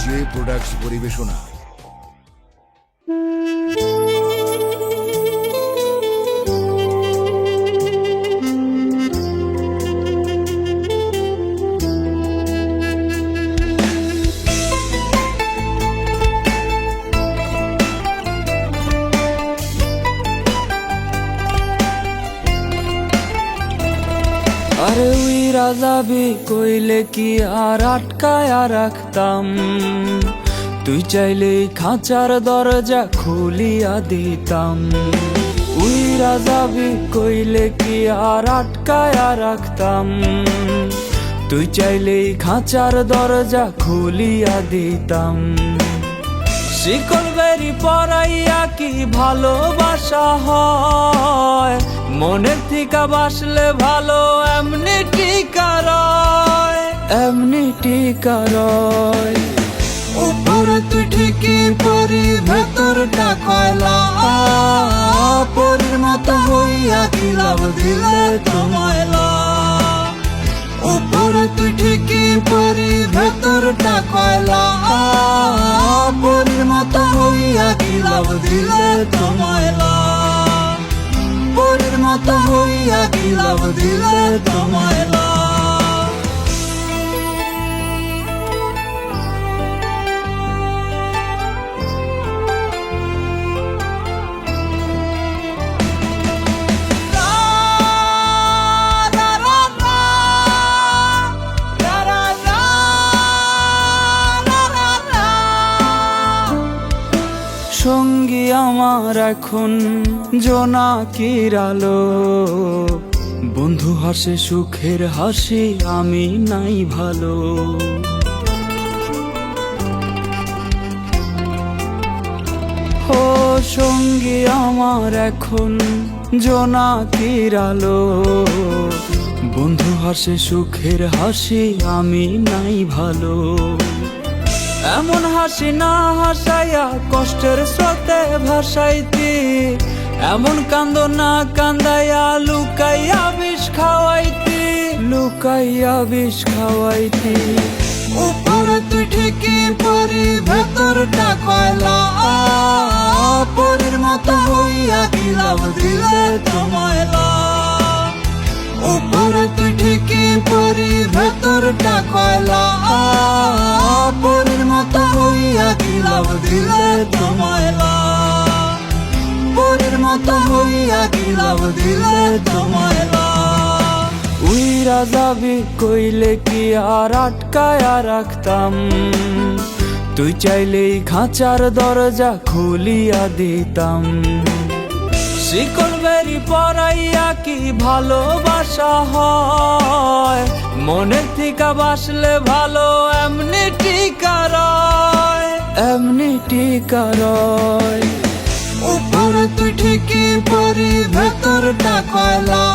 যে প্রোডাক্টস পরিবেশনা। আরে উইরা যাবি কইলে কি আর আটকায়া রাখতাম, তুই চাইলে খাঁচার দরজা খুলিয়া দিতাম। উইরা যাবি কইলে কি আর আটকায়া রাখতাম, তুই চাইলে খাঁচার দরজা খুলিয়া দিতাম। শিকল বেরি পরাইয়া কি ভালোবাসা হয়, মনের থিকা বাসলে ভালো এমনি টিকা রয়, এমনি টিকা রয়। উপরে তুই ঠিকই পরি ভেতরটা কয়লা, পরির মতো হইয়া কি লাভ দিলে তোমায়লা। উপরে তুই ঠিকই পরি ভেতরটা কয়লা, পরির মতো হইয়া কি লাভ দিলে তোমায়লা। পরির মতো হইয়া কি লাভ দিলে তোমায়লা। সঙ্গী আমার এখন জোনাকির আলো, বন্ধু হাসে সুখের হাসি আমি নাই ভালো। ও সঙ্গী আমার এখন জোনাকির আলো, বন্ধু হাসে সুখের হাসি আমি নাই ভালো। এমন হাসি না হাসাইয়া কষ্টের স্রোতে ভাসাইতি, এমন কান্দ না কান্দাইয়া লুকাইয়া বিষ খাওয়াইতি, লুকাইয়া বিষ খাওয়াইতি। উপরে তুই ঠিকই পরি ভেতরটা কয়লা, পরির মতো হইয়া কি লাভ দিলে তোমায়লা। উপরে তুই ঠিকই পরি ভেতরটা কয়লা, পরির মতো হইয়া কি লাভ দিলে তোমায়লা। পরির মতো হইয়া কি লাভ দিলে তোমায়লা। উইরা যাবি কইলে কি আর আটকায়া রাখতাম, তুই চাইলেই খাঁচার দরজা খুলিয়া দিতাম। শিকল বেরি পরাইয়া কি ভালোবাসা হয়, মনের থিকা বাসলে ভালো এমনি টিকা রয়, এমনি টিকা রয়। উপরে তুই ঠিকই পরি ভেতরটা কয়লা,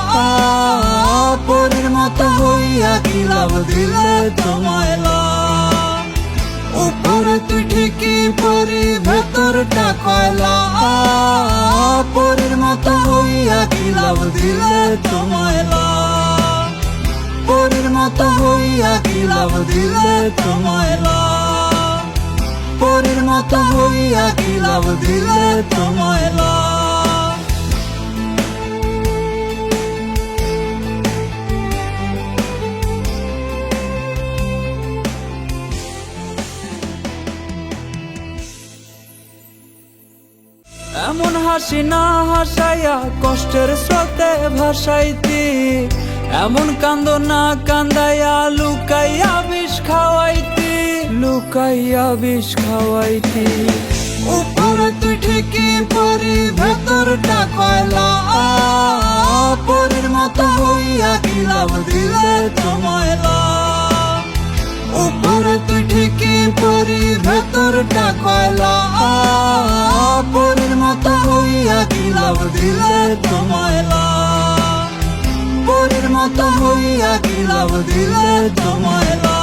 পরির মতো হইয়া কি লাভ দিলে তোমায়লা। উপরে তুই ঠিকই পরি ভেতরটা কয়লা, পরির মতো হইয়া কি লাভ দিলে তোমায়লা। পরির মতো হইয়া কি লাভ দিলে তোমায়লা। পরির মতো হইয়া কি লাভ দিলে তোমায়লা। এমন হাসি না হাসাইয়া কষ্টের স্রোতে ভাসাইতি, এমন কান্দ না কান্দাইয়া লুকাইয়া বিষ খাওয়াইতি, লুকাইয়া বিষ খাওয়াইতি। উপরে তুই ঠিকই পরি ভেতরটা কয়লা, পরির মতো হইয়া কি লাভ দিলে তোমায়লা। উপরে তুই ঠিকই পরি ভেতরটা কয়লা, পরির মতো হইয়া কি লাভ দিলে তোমায়লা। পরির মতো হইয়া কি লাভ দিলে তোমায়লা।